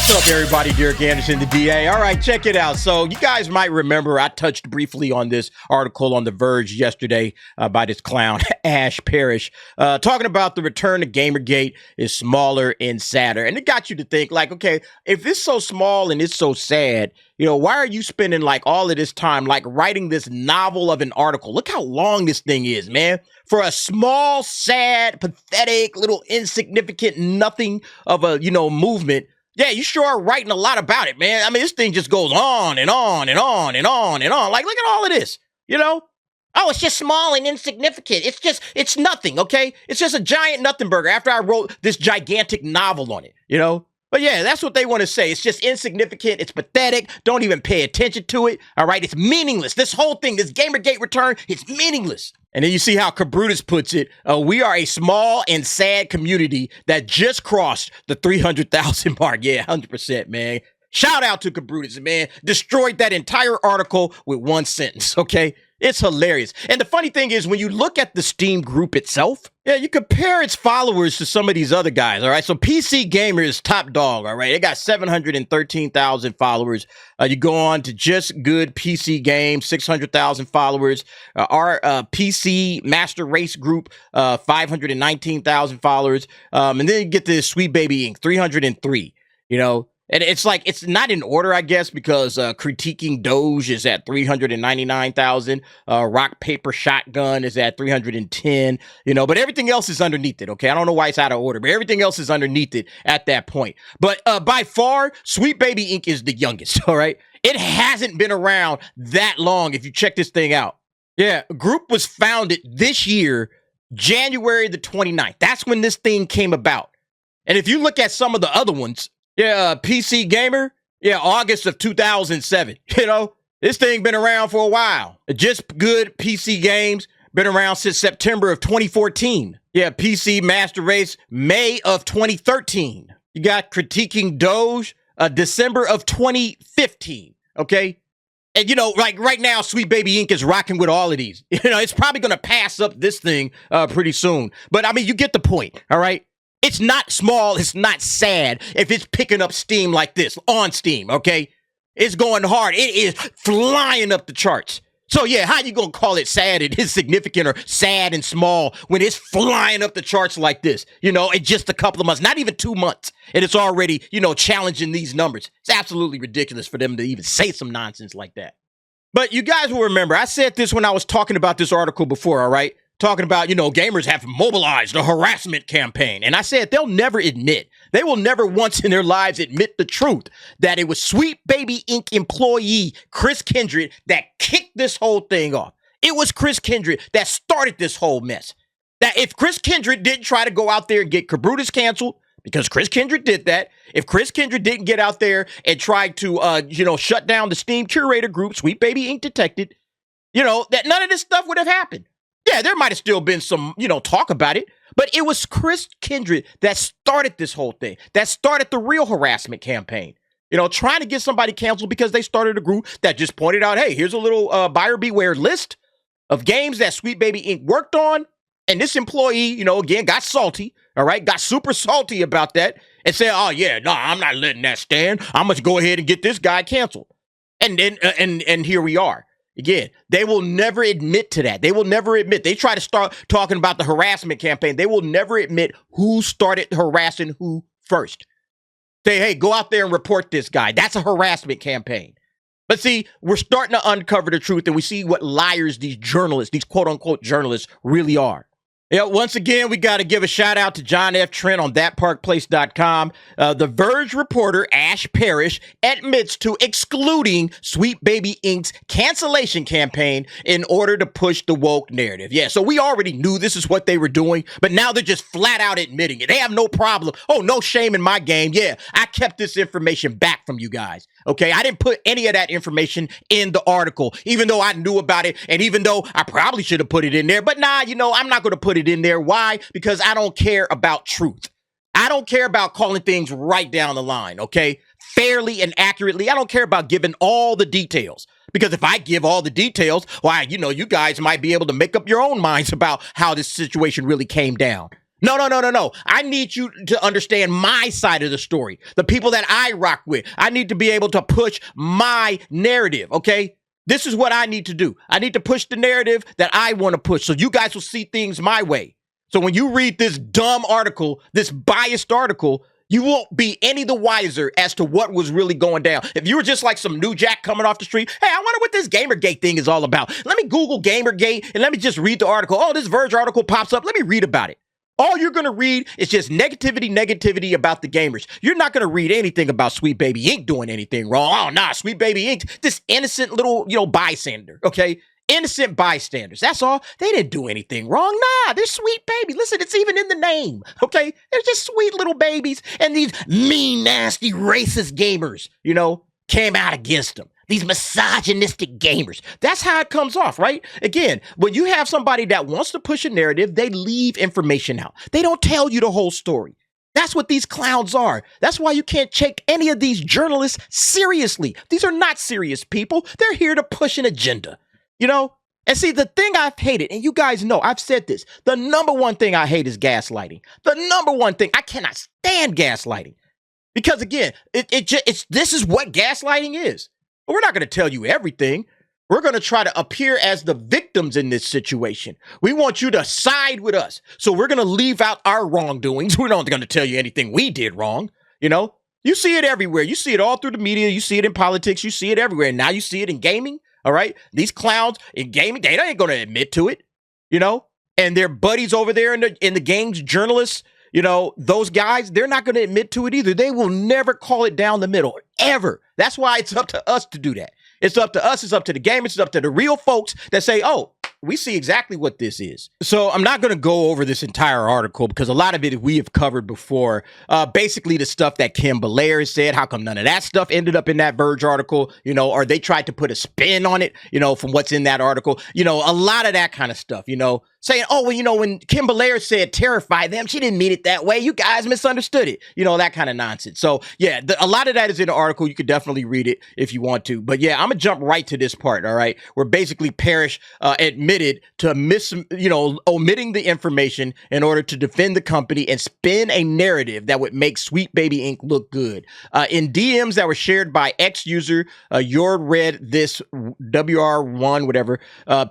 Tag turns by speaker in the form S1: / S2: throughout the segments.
S1: What's up, everybody? Derek Anderson, the DA. All right, check it out. So you guys might remember I touched briefly on this article on The Verge yesterday by this clown, Ash Parrish, talking about the return to Gamergate is smaller and sadder. And it got you to think, like, okay, if it's so small and it's so sad, you know, why are you spending like all of this time like writing this novel of an article? Look how long this thing is, man. For a small, sad, pathetic, little insignificant nothing of a, movement. Yeah, you sure are writing a lot about it, man. I mean, this thing just goes on and on and on and on and on. Like, look at all of this, Oh, it's just small and insignificant. It's nothing, okay? It's just a giant nothing burger after I wrote this gigantic novel on it, But yeah, that's what they want to say. It's just insignificant. It's pathetic. Don't even pay attention to it, all right? It's meaningless. This whole thing, this Gamergate return, it's meaningless. And then you see how Brutus puts it. We are a small and sad community that just crossed the 300,000 mark. Yeah, 100%, man. Shout out to Brutus, man. Destroyed that entire article with one sentence, okay? It's hilarious. And the funny thing is, when you look at the Steam group itself, yeah, you compare its followers to some of these other guys, all right? So PC Gamer is top dog, all right? They got 713,000 followers. You go on to Just Good PC Game, 600,000 followers. Our PC Master Race group, 519,000 followers. And then you get this Sweet Baby Inc., 303, And it's like, it's not in order, I guess, because Critiquing Doge is at 399,000. Rock Paper Shotgun is at 310, but everything else is underneath it, okay? I don't know why it's out of order, but everything else is underneath it at that point. But by far, Sweet Baby Inc. is the youngest, all right? It hasn't been around that long if you check this thing out. Yeah, group was founded this year, January the 29th. That's when this thing came about. And if you look at some of the other ones, yeah, PC Gamer, August of 2007. This thing been around for a while. Just Good PC Games been around since September of 2014. Yeah, PC Master Race, May of 2013. You got Critiquing Doge, December of 2015, okay? And, like right now, Sweet Baby Inc. is rocking with all of these. It's probably going to pass up this thing pretty soon. But, I mean, you get the point, all right? It's not small, it's not sad if it's picking up steam like this on Steam, okay? It's going hard. It is flying up the charts. So yeah, how you gonna call it sad and insignificant or sad and small when it's flying up the charts like this, in just a couple of months, not even 2 months, and it's already, challenging these numbers. It's absolutely ridiculous for them to even say some nonsense like that. But you guys will remember, I said this when I was talking about this article before, all right? Talking about, gamers have mobilized a harassment campaign. And I said they'll never admit, they will never once in their lives admit the truth that it was Sweet Baby Inc. employee Chris Kindred that kicked this whole thing off. It was Chris Kindred that started this whole mess. That if Chris Kindred didn't try to go out there and get Brutus canceled, because Chris Kindred did that, if Chris Kindred didn't get out there and try to, shut down the Steam curator group, Sweet Baby Inc. detected, that none of this stuff would have happened. Yeah, there might have still been some, talk about it, but it was Chris Kindred that started this whole thing, that started the real harassment campaign, trying to get somebody canceled because they started a group that just pointed out, hey, here's a little buyer beware list of games that Sweet Baby Inc. worked on. And this employee, again, got salty, all right, got super salty about that and said, oh, yeah, no, I'm not letting that stand. I'm going to go ahead and get this guy canceled. And then, and here we are. Again, they will never admit to that. They will never admit. They try to start talking about the harassment campaign. They will never admit who started harassing who first. Say, hey, go out there and report this guy. That's a harassment campaign. But see, we're starting to uncover the truth, and we see what liars these journalists, these quote-unquote journalists, really are. Yeah, once again, we got to give a shout out to John F. Trent on thatparkplace.com. The Verge reporter, Ash Parrish, admits to excluding Sweet Baby Inc.'s cancellation campaign in order to push the woke narrative. Yeah, so we already knew this is what they were doing, but now they're just flat out admitting it. They have no problem. Oh, no shame in my game. Yeah, I kept this information back from you guys. Okay, I didn't put any of that information in the article, even though I knew about it, and even though I probably should have put it in there. But nah, I'm not going to put it in there. Why? Because I don't care about truth. I don't care about calling things right down the line, okay? Fairly and accurately. I don't care about giving all the details. Because if I give all the details, why, you guys might be able to make up your own minds about how this situation really came down. No. I need you to understand my side of the story. The people that I rock with. I need to be able to push my narrative, okay? This is what I need to do. I need to push the narrative that I want to push so you guys will see things my way. So when you read this dumb article, this biased article, you won't be any the wiser as to what was really going down. If you were just like some new jack coming off the street, hey, I wonder what this Gamergate thing is all about. Let me Google Gamergate and let me just read the article. Oh, this Verge article pops up. Let me read about it. All you're going to read is just negativity about the gamers. You're not going to read anything about Sweet Baby Inc. doing anything wrong. Oh, nah, Sweet Baby Inc., this innocent little, bystander, okay? Innocent bystanders. That's all. They didn't do anything wrong. Nah, they're sweet babies. Listen, it's even in the name, okay? They're just sweet little babies. And these mean, nasty, racist gamers, came out against them. These misogynistic gamers. That's how it comes off, right? Again, when you have somebody that wants to push a narrative, they leave information out. They don't tell you the whole story. That's what these clowns are. That's why you can't take any of these journalists seriously. These are not serious people. They're here to push an agenda, And see, the thing I've hated, and you guys know, I've said this, the number one thing I hate is gaslighting. The number one thing, I cannot stand gaslighting. Because again, this is what gaslighting is. But we're not going to tell you everything. We're going to try to appear as the victims in this situation. We want you to side with us. So we're going to leave out our wrongdoings. We're not going to tell you anything we did wrong. You see it everywhere. You see it all through the media. You see it in politics. You see it everywhere. And now you see it in gaming. All right. These clowns in gaming, they ain't going to admit to it, and their buddies over there in the games, journalists, those guys, they're not going to admit to it either. They will never call it down the middle, ever. That's why it's up to us to do that. It's up to us. It's up to the gamers. It's up to the real folks that say, oh, we see exactly what this is. So I'm not going to go over this entire article because a lot of it we have covered before. Basically, the stuff that Kim Belair said, how come none of that stuff ended up in that Verge article, or they tried to put a spin on it, from what's in that article, a lot of that kind of stuff, saying, oh, well, when Kim Belair said terrify them, she didn't mean it that way. You guys misunderstood it, that kind of nonsense. So, yeah, a lot of that is in the article. You could definitely read it if you want to. But, yeah, I'm going to jump right to this part, all right, where basically Parrish admitted to omitting the information in order to defend the company and spin a narrative that would make Sweet Baby Inc. look good. In DMs that were shared by ex-user Your Read This WR1, whatever,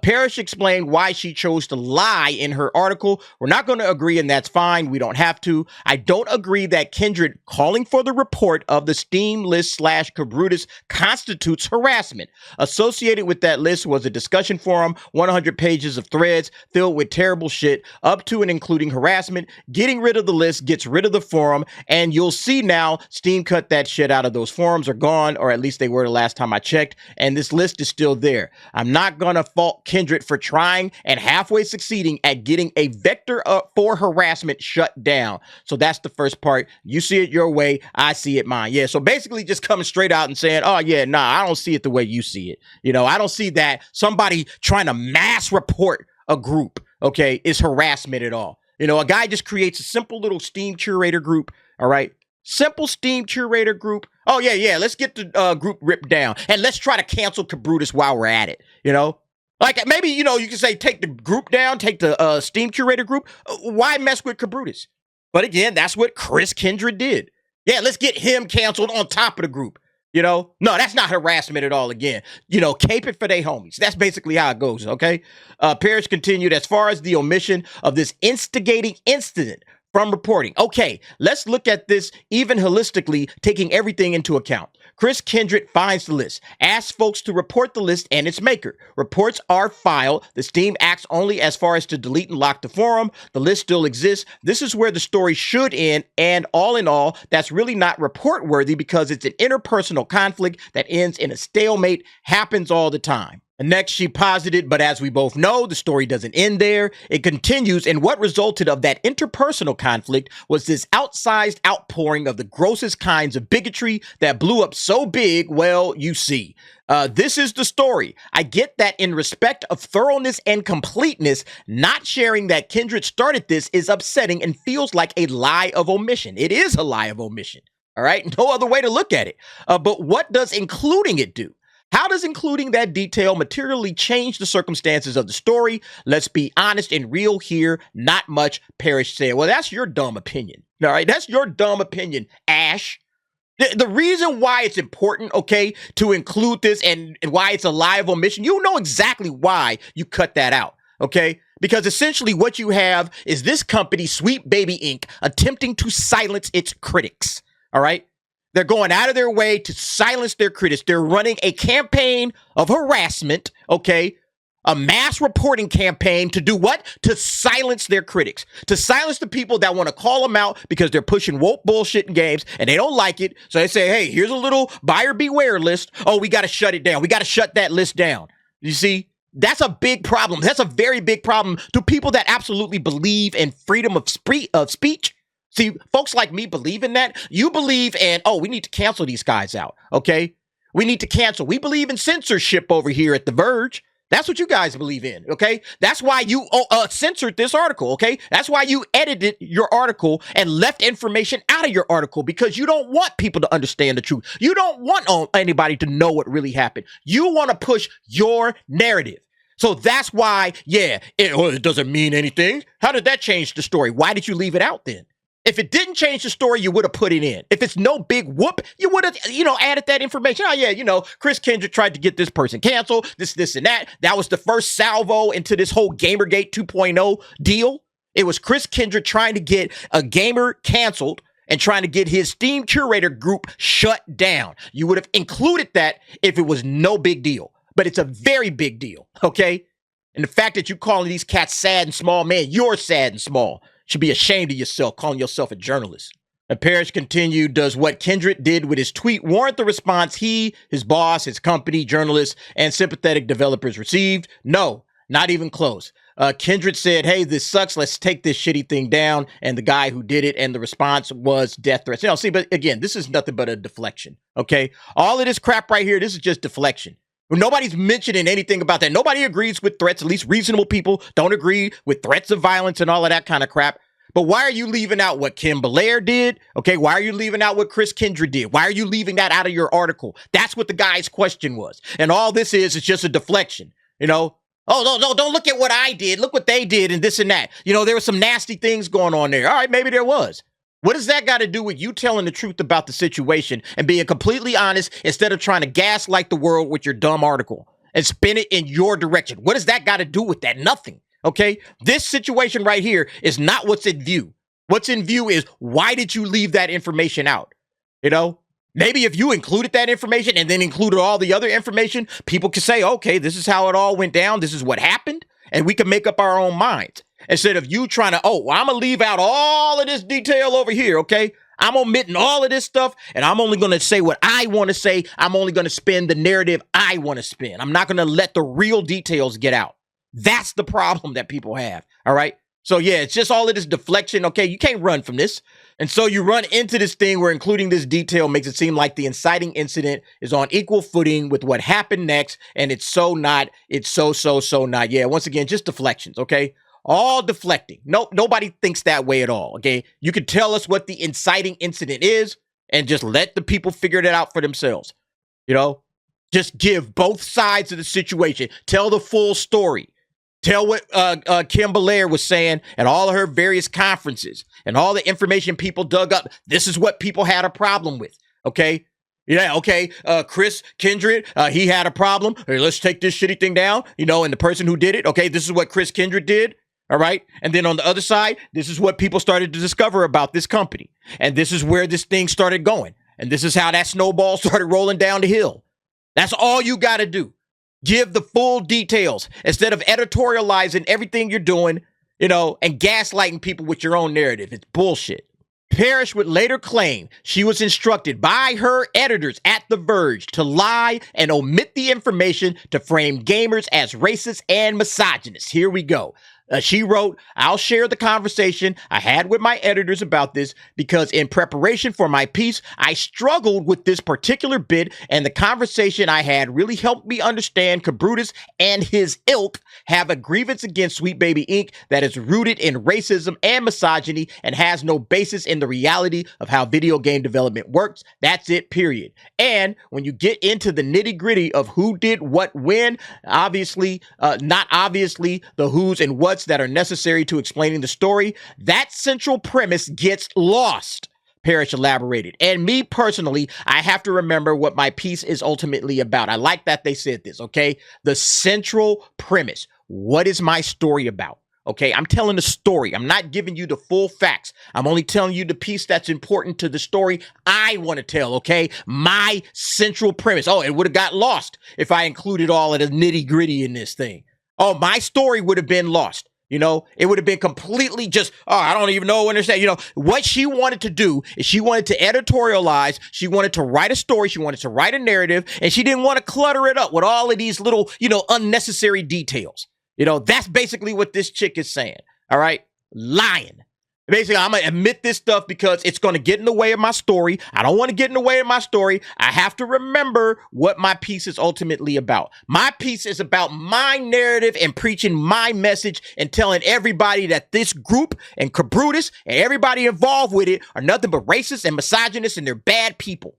S1: Parrish explained why she chose to lie in her article. We're not going to agree, and that's fine. We don't have to. I don't agree that Kindred calling for the report of the Steam list / Cabrutus constitutes harassment. Associated with that list was a discussion forum, 100 pages of threads filled with terrible shit, up to and including harassment. Getting rid of the list gets rid of the forum, and you'll see now Steam cut that shit out of those forums are gone, or at least they were the last time I checked, and this list is still there. I'm not going to fault Kindred for trying and halfway succeeding at getting a vector for harassment shut down. So that's the first part. You see it your way, I see it mine. Yeah, so basically just coming straight out and saying, oh yeah, nah, I don't see it the way you see it. I don't see that somebody trying to mass report a group, okay, is harassment at all. A guy just creates a simple little Steam curator group, all right? Simple Steam curator group. Oh yeah, let's get the group ripped down. And let's try to cancel Cabrutus while we're at it, Like maybe, you can say take the group down, take the Steam curator group. Why mess with Cabrutus? But again, that's what Chris Kindred did. Yeah, let's get him canceled on top of the group. No, that's not harassment at all. Again, cape it for they homies. That's basically how it goes, okay? Parrish continued, as far as the omission of this instigating incident from reporting. Okay, let's look at this even holistically, taking everything into account. Chris Kindred finds the list, asks folks to report the list and its maker. Reports are filed. The Steam acts only as far as to delete and lock the forum. The list still exists. This is where the story should end, and all in all, that's really not report worthy because it's an interpersonal conflict that ends in a stalemate, happens all the time. And next, she posited, but as we both know, the story doesn't end there. It continues, and what resulted of that interpersonal conflict was this outsized outpouring of the grossest kinds of bigotry that blew up so big, well, you see. This is the story. I get that in respect of thoroughness and completeness, not sharing that Kindred started this is upsetting and feels like a lie of omission. It is a lie of omission, all right? No other way to look at it. But what does including it do? How does including that detail materially change the circumstances of the story? Let's be honest and real here. Not much, Parrish said. Well, that's your dumb opinion. All right, that's your dumb opinion, Ash. The reason why it's important, okay, to include this and why it's a live omission, you know exactly why you cut that out, okay? Because essentially what you have is this company, Sweet Baby Inc., attempting to silence its critics, all right? They're going out of their way to silence their critics. They're running a campaign of harassment, okay? A mass reporting campaign to do what? To silence their critics, to silence the people that want to call them out because they're pushing woke bullshit in games and they don't like it. So they say, hey, here's a little buyer beware list. Oh, we got to shut it down. We got to shut that list down. You see, that's a big problem. That's a very big problem to people that absolutely believe in freedom of speech. See, folks like me believe in that. You believe in, oh, we need to cancel these guys out. Okay. We need to cancel. We believe in censorship over here at The Verge. That's what you guys believe in, okay? That's why you censored this article, okay? That's why you edited your article and left information out of your article because you don't want people to understand the truth. You don't want anybody to know what really happened. You want to push your narrative. So that's why, yeah, it doesn't mean anything. How did that change the story? Why did you leave it out then? If it didn't change the story, you would have put it in. If it's no big whoop, you would have, added that information. Oh, yeah, Chris Kendrick tried to get this person canceled, this, and that. That was the first salvo into this whole Gamergate 2.0 deal. It was Chris Kendrick trying to get a gamer canceled and trying to get his Steam curator group shut down. You would have included that if it was no big deal. But it's a very big deal, okay? And the fact that you're calling these cats sad and small, man, you're sad and small. Should be ashamed of yourself, calling yourself a journalist. And Parrish continued, does what Kendrick did with his tweet warrant the response he, his boss, his company, journalists, and sympathetic developers received? No, not even close. Kendrick said, hey, this sucks. Let's take this shitty thing down. And the guy who did it, and the response was death threats. See, but again, this is nothing but a deflection, okay? All of this crap right here, this is just deflection. Nobody's mentioning anything about that. Nobody agrees with threats. At least reasonable people don't agree with threats of violence and all of that kind of crap. But why are you leaving out what Kim Belair did? Okay, why are you leaving out what Chris Kendrick did? Why are you leaving that out of your article? That's what the guy's question was. And all this is just a deflection, Oh, no, don't look at what I did. Look what they did and this and that. There were some nasty things going on there. All right, maybe there was. What does that got to do with you telling the truth about the situation and being completely honest instead of trying to gaslight the world with your dumb article and spin it in your direction? What does that got to do with that? Nothing. Okay. This situation right here is not what's in view. What's in view is why did you leave that information out? Maybe if you included that information and then included all the other information, people could say, okay, this is how it all went down. This is what happened. And we can make up our own minds. Instead of you trying to, I'm going to leave out all of this detail over here, okay? I'm omitting all of this stuff, and I'm only going to say what I want to say. I'm only going to spin the narrative I want to spin. I'm not going to let the real details get out. That's the problem that people have, all right? So, yeah, it's just all of this deflection, okay? You can't run from this. And so you run into this thing where including this detail makes it seem like the inciting incident is on equal footing with what happened next, and it's so not. It's so not. Yeah, once again, just deflections, okay? All deflecting. Nope, nobody thinks that way at all, okay? You can tell us what the inciting incident is and just let the people figure it out for themselves, Just give both sides of the situation. Tell the full story. Tell what Kim Belair was saying at all of her various conferences and all the information people dug up. This is what people had a problem with, okay? Yeah, okay, Chris Kendrick, he had a problem. Hey, let's take this shitty thing down, and the person who did it, okay, this is what Chris Kendrick did. All right. And then on the other side, this is what people started to discover about this company. And this is where this thing started going. And this is how that snowball started rolling down the hill. That's all you got to do. Give the full details instead of editorializing everything you're doing, and gaslighting people with your own narrative. It's bullshit. Parrish would later claim she was instructed by her editors at The Verge to lie and omit the information to frame gamers as racist and misogynist. Here we go. She wrote, I'll share the conversation I had with my editors about this because in preparation for my piece, I struggled with this particular bit, and the conversation I had really helped me understand Kabrutus and his ilk have a grievance against Sweet Baby Inc. that is rooted in racism and misogyny and has no basis in the reality of how video game development works. That's it, period. And when you get into the nitty gritty of who did what when, not obviously the who's and what's that are necessary to explaining the story, that central premise gets lost, Parrish elaborated. And me personally, I have to remember what my piece is ultimately about. I like that they said this, okay? The central premise. What is my story about? Okay, I'm telling the story. I'm not giving you the full facts. I'm only telling you the piece that's important to the story I want to tell, okay? My central premise. Oh, it would have got lost if I included all of the nitty gritty in this thing. Oh, my story would have been lost. You know, it would have been completely just, I don't even know what to say. You know, what she wanted to do is she wanted to editorialize. She wanted to write a story. She wanted to write a narrative, and she didn't want to clutter it up with all of these little, unnecessary details. That's basically what this chick is saying. All right. Lying. Basically, I'm going to admit this stuff because it's going to get in the way of my story. I don't want to get in the way of my story. I have to remember what my piece is ultimately about. My piece is about my narrative and preaching my message and telling everybody that this group and Kabrutus and everybody involved with it are nothing but racist and misogynist and they're bad people.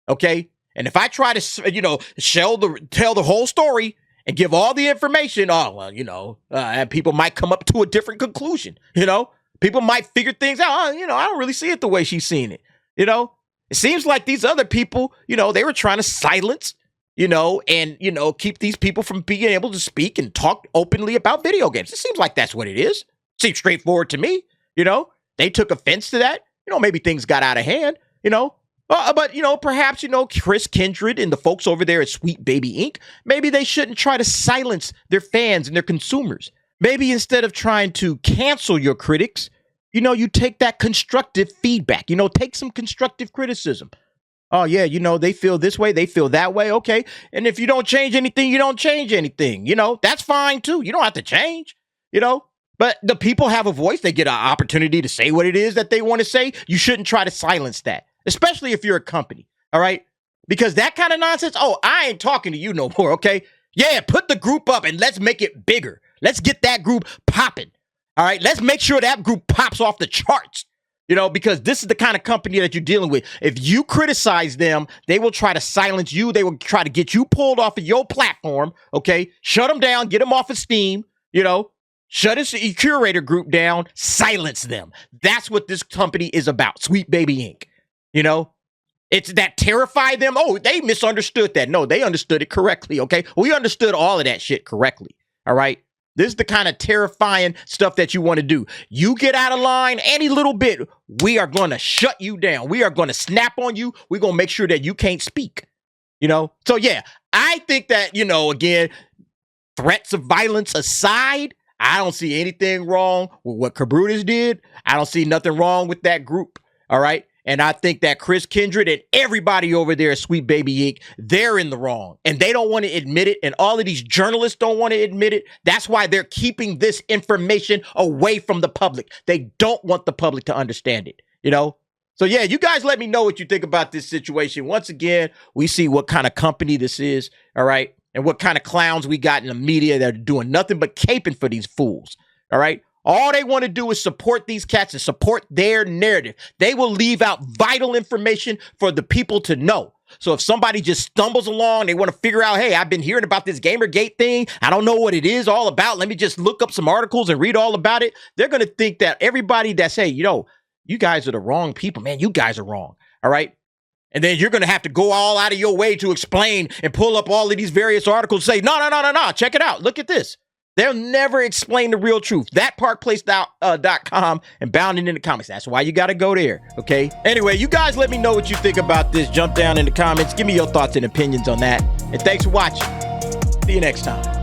S1: Okay? And if I try to, tell the whole story and give all the information, people might come up to a different conclusion, People might figure things out. I don't really see it the way she's seen it. It seems like these other people, they were trying to silence, and keep these people from being able to speak and talk openly about video games. It seems like that's what it is. Seems straightforward to me. They took offense to that. Maybe things got out of hand, but perhaps, Chris Kindred and the folks over there at Sweet Baby Inc., maybe they shouldn't try to silence their fans and their consumers. Maybe instead of trying to cancel your critics, you take that constructive feedback, take some constructive criticism. Oh, yeah, they feel this way, they feel that way. Okay. And if you don't change anything, you don't change anything. That's fine, too. You don't have to change, but the people have a voice. They get an opportunity to say what it is that they want to say. You shouldn't try to silence that, especially if you're a company. All right. Because that kind of nonsense. Oh, I ain't talking to you no more. OK, yeah, put the group up and let's make it bigger. Let's get that group popping. All right, let's make sure that group pops off the charts, because this is the kind of company that you're dealing with. If you criticize them, they will try to silence you. They will try to get you pulled off of your platform. OK, shut them down, get them off of Steam, shut his curator group down, silence them. That's what this company is about. Sweet Baby Inc. It's that terrify them. Oh, they misunderstood that. No, they understood it correctly. OK, we understood all of that shit correctly. All right. This is the kind of terrifying stuff that you want to do. You get out of line any little bit, we are going to shut you down. We are going to snap on you. We're going to make sure that you can't speak, So, yeah, I think that, again, threats of violence aside, I don't see anything wrong with what Kabrutus did. I don't see nothing wrong with that group. All right. And I think that Chris Kindred and everybody over there at Sweet Baby Inc., they're in the wrong. And they don't want to admit it. And all of these journalists don't want to admit it. That's why they're keeping this information away from the public. They don't want the public to understand it, So, yeah, you guys let me know what you think about this situation. Once again, we see what kind of company this is, all right? And what kind of clowns we got in the media that are doing nothing but caping for these fools, all right? All they want to do is support these cats and support their narrative. They will leave out vital information for the people to know. So if somebody just stumbles along, they want to figure out, hey, I've been hearing about this Gamergate thing. I don't know what it is all about. Let me just look up some articles and read all about it. They're going to think that everybody that's, hey, you guys are the wrong people, man. You guys are wrong. All right. And then you're going to have to go all out of your way to explain and pull up all of these various articles and say, no. Check it out. Look at this. They'll never explain the real truth. Thatparkplace.com and bounding in the comments. That's why you got to go there. Okay. Anyway, you guys let me know what you think about this. Jump down in the comments. Give me your thoughts and opinions on that. And thanks for watching. See you next time.